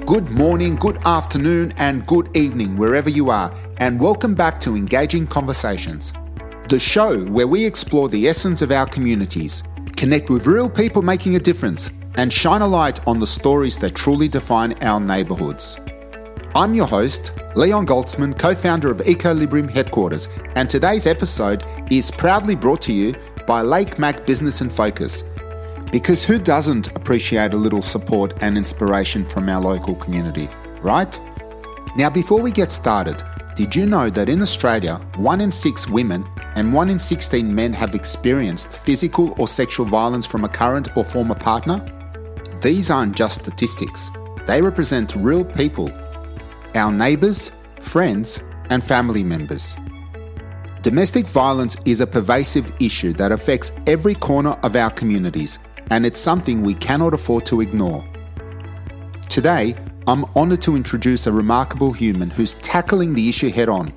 Good morning, good afternoon, and good evening, wherever you are, and welcome back to Engaging Conversations, the show where we explore the essence of our communities, connect with real people making a difference, and shine a light on the stories that truly define our neighbourhoods. I'm your host, Leon Goltzman, co-founder of Equilibrium Headquarters, and today's episode is proudly brought to you by Lake Mac Business and Focus. Because who doesn't appreciate a little support and inspiration from our local community, right? Now, before we get started, did you know that in Australia, 1 in 6 women and 1 in 16 men have experienced physical or sexual violence from a current or former partner? These aren't just statistics. They represent real people, our neighbours, friends, and family members. Domestic violence is a pervasive issue that affects every corner of our communities, and it's something we cannot afford to ignore. Today, I'm honoured to introduce a remarkable human who's tackling the issue head on.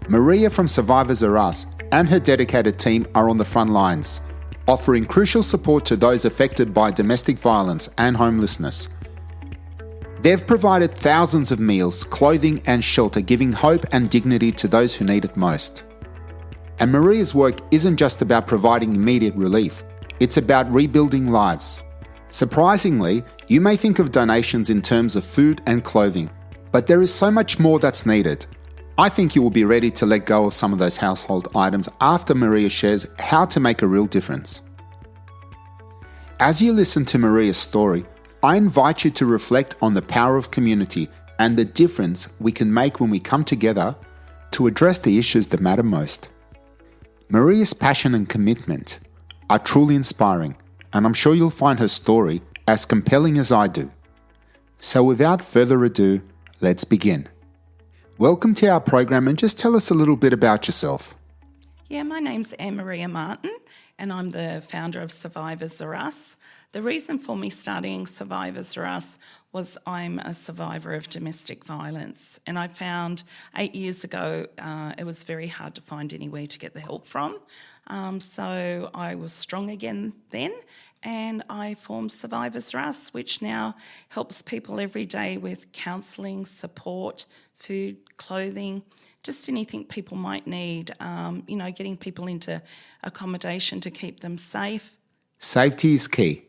Maria from Survivors Are Us and her dedicated team are on the front lines, offering crucial support to those affected by domestic violence and homelessness. They've provided thousands of meals, clothing and shelter, giving hope and dignity to those who need it most. And Maria's work isn't just about providing immediate relief. It's about rebuilding lives. Surprisingly, you may think of donations in terms of food and clothing, but there is so much more that's needed. I think you will be ready to let go of some of those household items after Maria shares how to make a real difference. As you listen to Maria's story, I invite you to reflect on the power of community and the difference we can make when we come together to address the issues that matter most. Maria's passion and commitment are truly inspiring, and I'm sure you'll find her story as compelling as I do. So without further ado, let's begin. Welcome to our program, and just tell us a little bit about yourself. Yeah, my name's Anne-Maria Martin, and I'm the founder of Survivors Are Us. The reason for me starting Survivors Are Us was I'm a survivor of domestic violence, and I found 8 years ago it was very hard to find anywhere to get the help from. So I was strong again then, and I formed Survivors Are Us, which now helps people every day with counselling, support, food, clothing, just anything people might need, getting people into accommodation to keep them safe. Safety is key.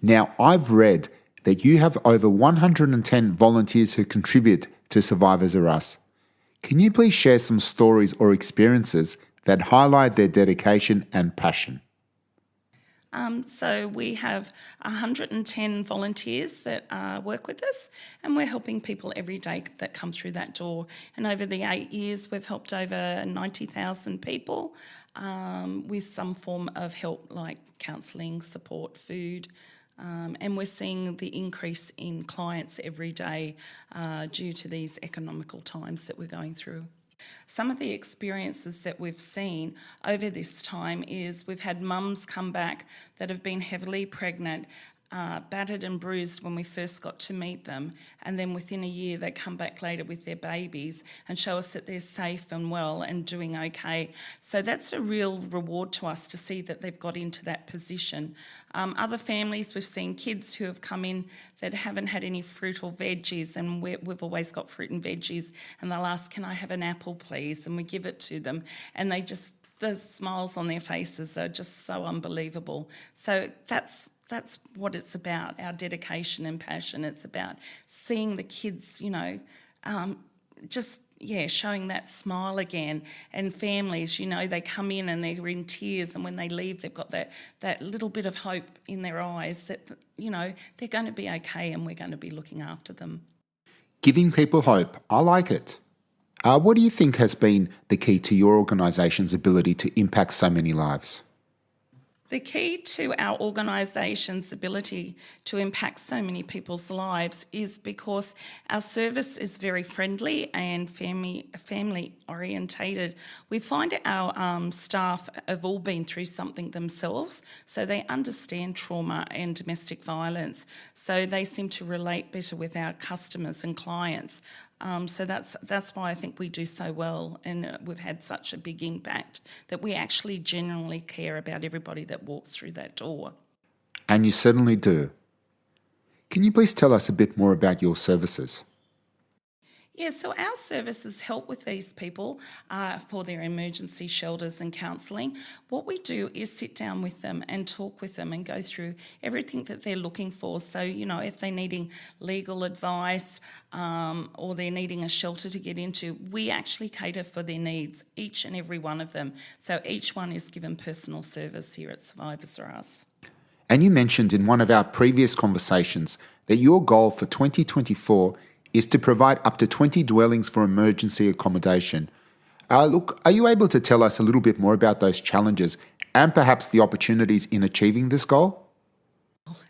Now, I've read that you have over 110 volunteers who contribute to Survivors Are Us. Can you please share some stories or experiences that highlight their dedication and passion? So we have 110 volunteers that work with us, and we're helping people every day that come through that door. And over the 8 years, we've helped over 90,000 people with some form of help like counselling, support, food. And we're seeing the increase in clients every day due to these economical times that we're going through. Some of the experiences that we've seen over this time is we've had mums come back that have been heavily pregnant, battered and bruised when we first got to meet them, and then within a year they come back later with their babies and show us that they're safe and well and doing okay. So that's a real reward to us to see that they've got into that position. Other families, we've seen kids who have come in that haven't had any fruit or veggies, and we've always got fruit and veggies, and they'll ask, "Can I have an apple, please?" And we give it to them, and the smiles on their faces are just so unbelievable. So that's what it's about, our dedication and passion. It's about seeing the kids, showing that smile again. And families, they come in and they're in tears, and when they leave, they've got that little bit of hope in their eyes that, they're going to be okay and we're going to be looking after them. Giving people hope. I like it. What do you think has been the key to your organisation's ability to impact so many lives? The key to our organisation's ability to impact so many people's lives is because our service is very friendly and family orientated. We find our staff have all been through something themselves, so they understand trauma and domestic violence. So they seem to relate better with our customers and clients. So that's why I think we do so well, and we've had such a big impact that we actually genuinely care about everybody that walks through that door. And you certainly do. Can you please tell us a bit more about your services? Yeah, so our services help with these people for their emergency shelters and counselling. What we do is sit down with them and talk with them and go through everything that they're looking for. So, if they're needing legal advice or they're needing a shelter to get into, we actually cater for their needs, each and every one of them. So each one is given personal service here at Survivors Are Us. And you mentioned in one of our previous conversations that your goal for 2024 is to provide up to 20 dwellings for emergency accommodation. Are you able to tell us a little bit more about those challenges and perhaps the opportunities in achieving this goal?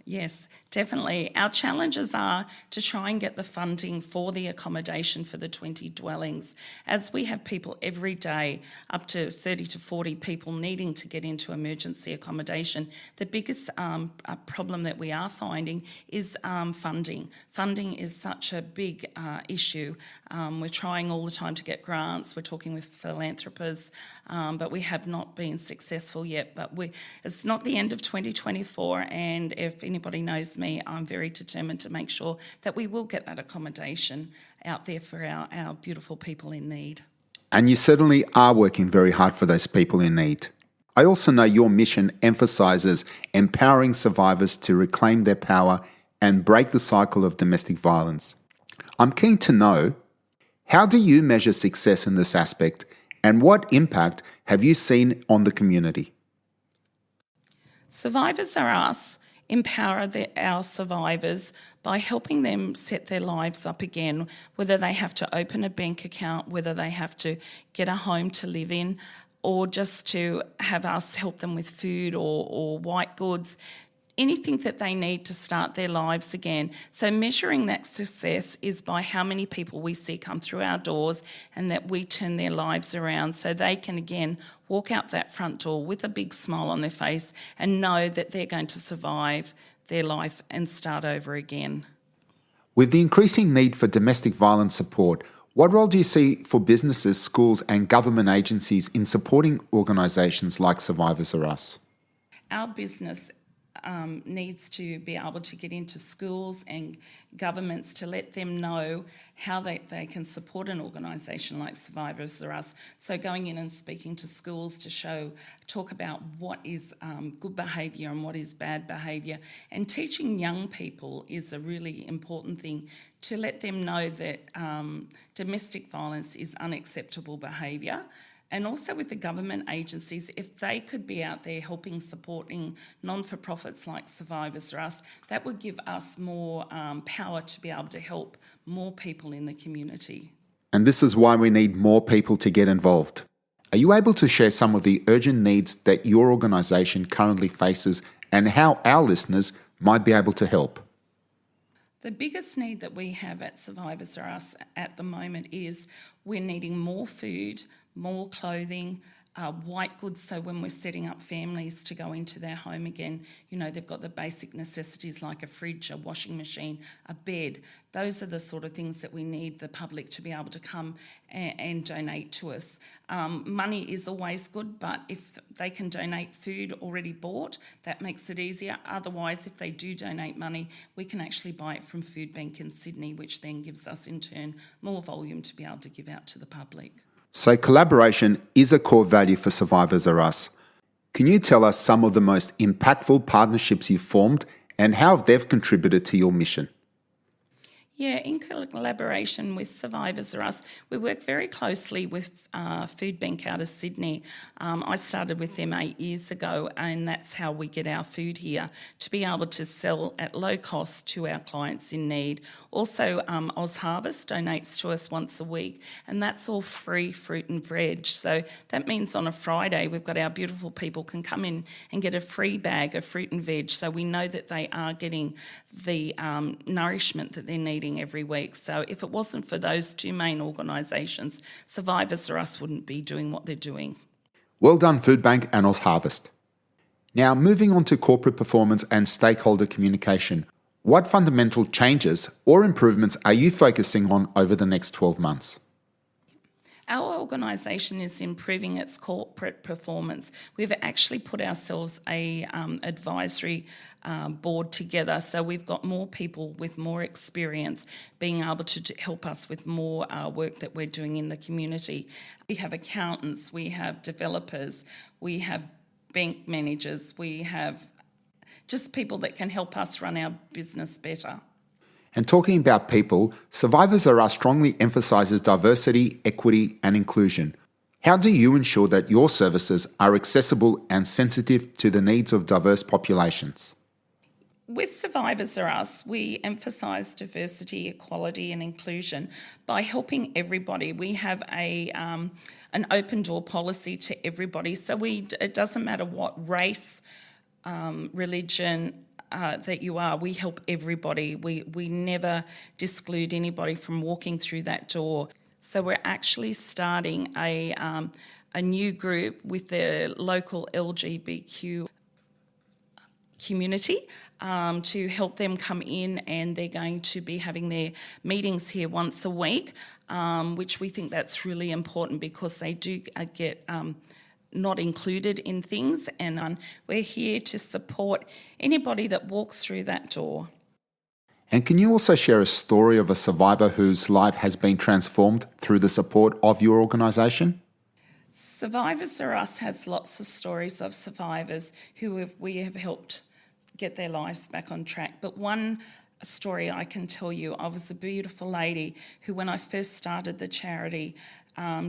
Yes, definitely. Our challenges are to try and get the funding for the accommodation for the 20 dwellings, as we have people every day, up to 30 to 40 people needing to get into emergency accommodation. The biggest problem that we are finding is funding. Funding is such a big issue. We're trying all the time to get grants. We're talking with philanthropists, but we have not been successful yet. But it's not the end of 2024, and if anybody knows me, I'm very determined to make sure that we will get that accommodation out there for our beautiful people in need. And you certainly are working very hard for those people in need. I also know your mission emphasises empowering survivors to reclaim their power and break the cycle of domestic violence. I'm keen to know, how do you measure success in this aspect, and what impact have you seen on the community? Survivors Are Us empower our survivors by helping them set their lives up again, whether they have to open a bank account, whether they have to get a home to live in, or just to have us help them with food or white goods, anything that they need to start their lives again. So measuring that success is by how many people we see come through our doors and that we turn their lives around so they can again walk out that front door with a big smile on their face and know that they're going to survive their life and start over again. With the increasing need for domestic violence support, what role do you see for businesses, schools and government agencies in supporting organisations like Survivors Are Us? Our business needs to be able to get into schools and governments to let them know how they can support an organisation like Survivors Are Us. So going in and speaking to schools to talk about what is good behaviour and what is bad behaviour, and teaching young people is a really important thing to let them know that domestic violence is unacceptable behaviour. And also with the government agencies, if they could be out there helping, supporting non-for-profits like Survivors Are Us, that would give us more power to be able to help more people in the community. And this is why we need more people to get involved. Are you able to share some of the urgent needs that your organisation currently faces and how our listeners might be able to help? The biggest need that we have at Survivors Are Us at the moment is we're needing more food, more clothing, white goods, so when we're setting up families to go into their home again, they've got the basic necessities like a fridge, a washing machine, a bed. Those are the sort of things that we need the public to be able to come and donate to us. Money is always good, but if they can donate food already bought, that makes it easier. Otherwise, if they do donate money, we can actually buy it from Food Bank in Sydney, which then gives us in turn more volume to be able to give out to the public. So collaboration is a core value for Survivors Are Us. Can you tell us some of the most impactful partnerships you've formed and how they've contributed to your mission? Yeah, in collaboration with Survivors Are Us, we work very closely with Food Bank out of Sydney. I started with them 8 years ago, and that's how we get our food here, to be able to sell at low cost to our clients in need. Also, OzHarvest donates to us once a week, and that's all free fruit and veg. So that means on a Friday, we've got our beautiful people can come in and get a free bag of fruit and veg, so we know that they are getting the nourishment that they're needing every week. So if it wasn't for those two main organisations, Survivors Are Us wouldn't be doing what they're doing. Well done, Food Bank and OzHarvest. Now, moving on to corporate performance and stakeholder communication, what fundamental changes or improvements are you focusing on over the next 12 months? Our organisation is improving its corporate performance. We've actually put ourselves a advisory board together, so we've got more people with more experience being able to help us with more work that we're doing in the community. We have accountants, we have developers, we have bank managers, we have just people that can help us run our business better. And talking about people, Survivors Are Us strongly emphasises diversity, equity and inclusion. How do you ensure that your services are accessible and sensitive to the needs of diverse populations? With Survivors Are Us, we emphasise diversity, equality and inclusion by helping everybody. We have an open door policy to everybody, so it doesn't matter what race, religion, that you are, we help everybody. We never exclude anybody from walking through that door. So we're actually starting a new group with the local LGBTQ community to help them come in, and they're going to be having their meetings here once a week, which we think that's really important because they do get not included in things, and we're here to support anybody that walks through that door. And can you also share a story of a survivor whose life has been transformed through the support of your organisation? Survivors Are Us has lots of stories of survivors who we have helped get their lives back on track. But one story I can tell you, I was a beautiful lady who, when I first started the charity,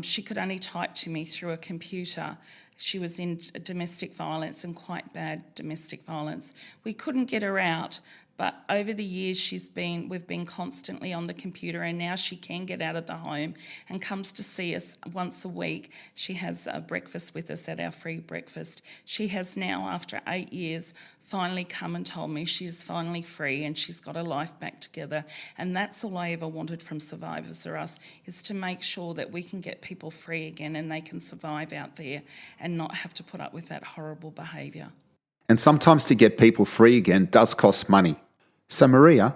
she could only type to me through a computer. She was in domestic violence, and quite bad domestic violence. We couldn't get her out, but over the years we've been constantly on the computer, and now she can get out of the home and comes to see us once a week. She has a breakfast with us at our free breakfast. She has now, after 8 years, finally come and told me she's finally free and she's got her life back together. And that's all I ever wanted from Survivors Are Us, is to make sure that we can get people free again and they can survive out there and not have to put up with that horrible behaviour. And sometimes to get people free again does cost money. So Maria,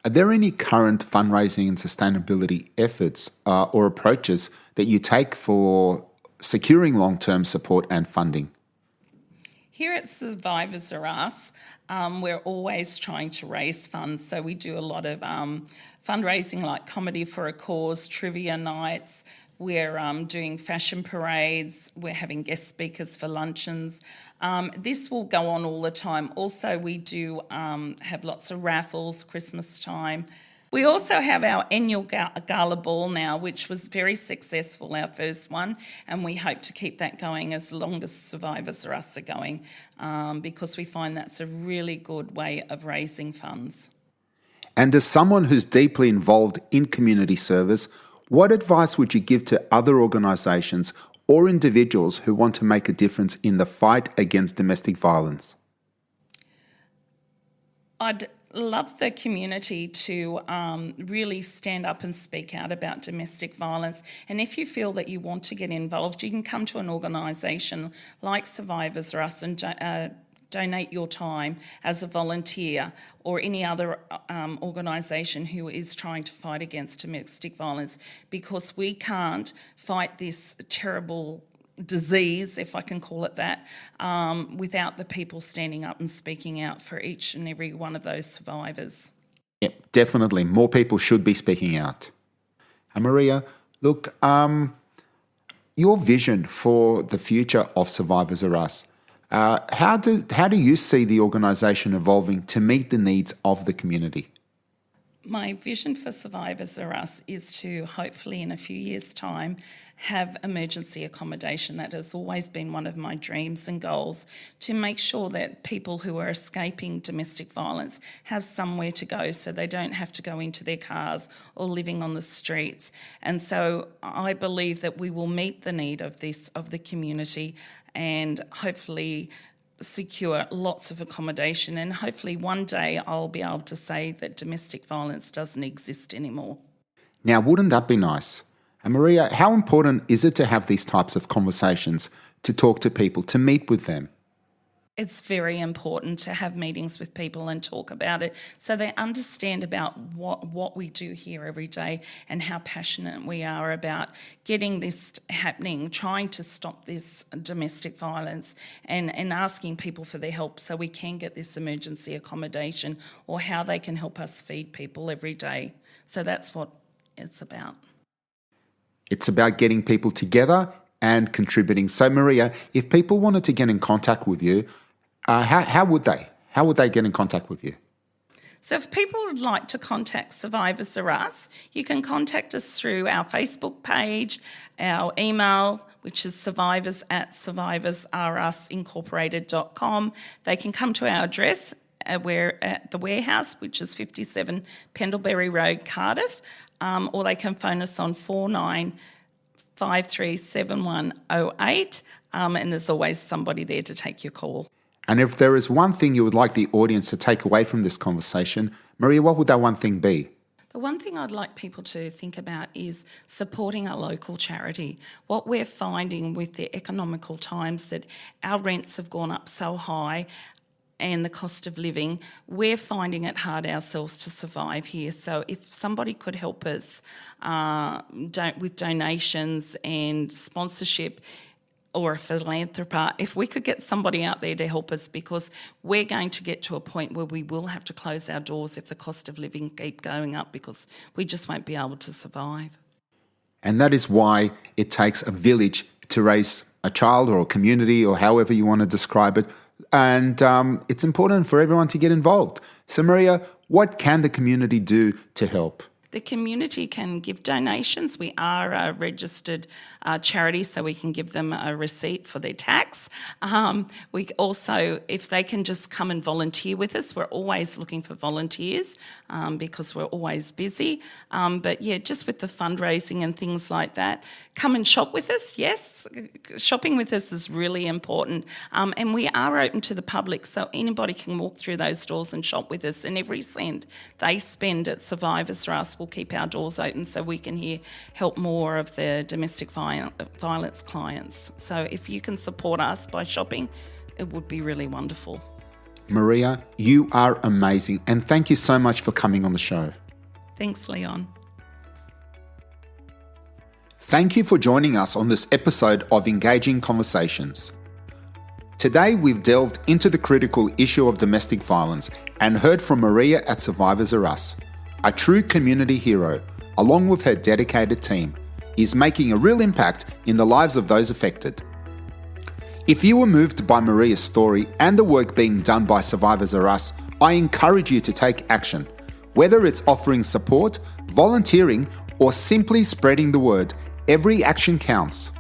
are there any current fundraising and sustainability efforts or approaches that you take for securing long-term support and funding? Here at Survivors Are Us, we're always trying to raise funds. So we do a lot of fundraising like Comedy for a Cause, trivia nights. We're doing fashion parades. We're having guest speakers for luncheons. This will go on all the time. Also, we do have lots of raffles, Christmas time. We also have our annual gala ball now, which was very successful, our first one, and we hope to keep that going as long as Survivors Are Us are going, because we find that's a really good way of raising funds. And as someone who's deeply involved in community service, what advice would you give to other organisations or individuals who want to make a difference in the fight against domestic violence? I'd love the community to really stand up and speak out about domestic violence. And if you feel that you want to get involved, you can come to an organisation like Survivors Are Us and donate your time as a volunteer, or any other organisation who is trying to fight against domestic violence, because we can't fight this terrible disease, if I can call it that, without the people standing up and speaking out for each and every one of those survivors. Yep, definitely. More people should be speaking out. And Maria, look, your vision for the future of Survivors Are Us, how do you see the organisation evolving to meet the needs of the community? My vision for Survivors Are Us is to hopefully in a few years' time have emergency accommodation. That has always been one of my dreams and goals, to make sure that people who are escaping domestic violence have somewhere to go so they don't have to go into their cars or living on the streets. And so I believe that we will meet the need of the community, and hopefully secure lots of accommodation, and hopefully one day I'll be able to say that domestic violence doesn't exist anymore. Now, wouldn't that be nice? And Maria, how important is it to have these types of conversations, to talk to people, to meet with them? It's very important to have meetings with people and talk about it so they understand about what we do here every day and how passionate we are about getting this happening, trying to stop this domestic violence and asking people for their help so we can get this emergency accommodation or how they can help us feed people every day. So that's what it's about. It's about getting people together and contributing. So Maria, if people wanted to get in contact with you, how would they? How would they get in contact with you? So if people would like to contact Survivors Are Us, you can contact us through our Facebook page, our email, which is survivorsareUsincorporated.com. They can come to our address. We're at the warehouse, which is 57 Pendlebury Road, Cardiff, or they can phone us on 49537108, and there's always somebody there to take your call. And if there is one thing you would like the audience to take away from this conversation, Maria, what would that one thing be? The one thing I'd like people to think about is supporting our local charity. What we're finding with the economical times that our rents have gone up so high and the cost of living, we're finding it hard ourselves to survive here. So if somebody could help us with donations and sponsorship, or a philanthropist, if we could get somebody out there to help us, because we're going to get to a point where we will have to close our doors if the cost of living keep going up, because we just won't be able to survive. And that is why it takes a village to raise a child or a community or however you want to describe it. And it's important for everyone to get involved. So Maria, what can the community do to help? The community can give donations. We are a registered charity, so we can give them a receipt for their tax. We also, if they can just come and volunteer with us, we're always looking for volunteers because we're always busy. But yeah, just with the fundraising and things like that, come and shop with us. Yes, shopping with us is really important. And we are open to the public, so anybody can walk through those doors and shop with us. And every cent they spend at Survivors Are Us will keep our doors open so we can help more of the domestic violence clients. So if you can support us by shopping, it would be really wonderful. Maria, you are amazing, and thank you so much for coming on the show. Thanks, Leon. Thank you for joining us on this episode of Engaging Conversations. Today, we've delved into the critical issue of domestic violence and heard from Maria at Survivors Are Us. A true community hero, along with her dedicated team, is making a real impact in the lives of those affected. If you were moved by Maria's story and the work being done by Survivors Are Us, I encourage you to take action. Whether it's offering support, volunteering, or simply spreading the word, every action counts.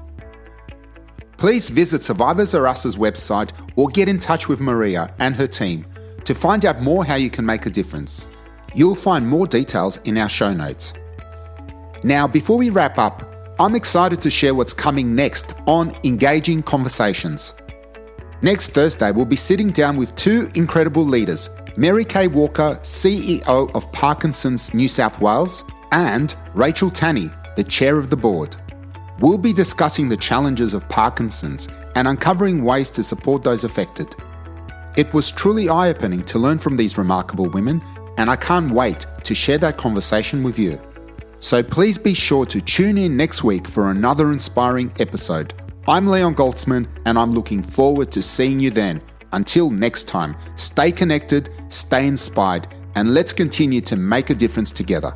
Please visit Survivors Are Us's website or get in touch with Maria and her team to find out more how you can make a difference. You'll find more details in our show notes. Now, before we wrap up, I'm excited to share what's coming next on Engaging Conversations. Next Thursday, we'll be sitting down with two incredible leaders, Mary Kay Walker, CEO of Parkinson's New South Wales, and Rachel Tanney, the chair of the board. We'll be discussing the challenges of Parkinson's and uncovering ways to support those affected. It was truly eye-opening to learn from these remarkable women, and I can't wait to share that conversation with you. So please be sure to tune in next week for another inspiring episode. I'm Leon Goltzman, and I'm looking forward to seeing you then. Until next time, stay connected, stay inspired, and let's continue to make a difference together.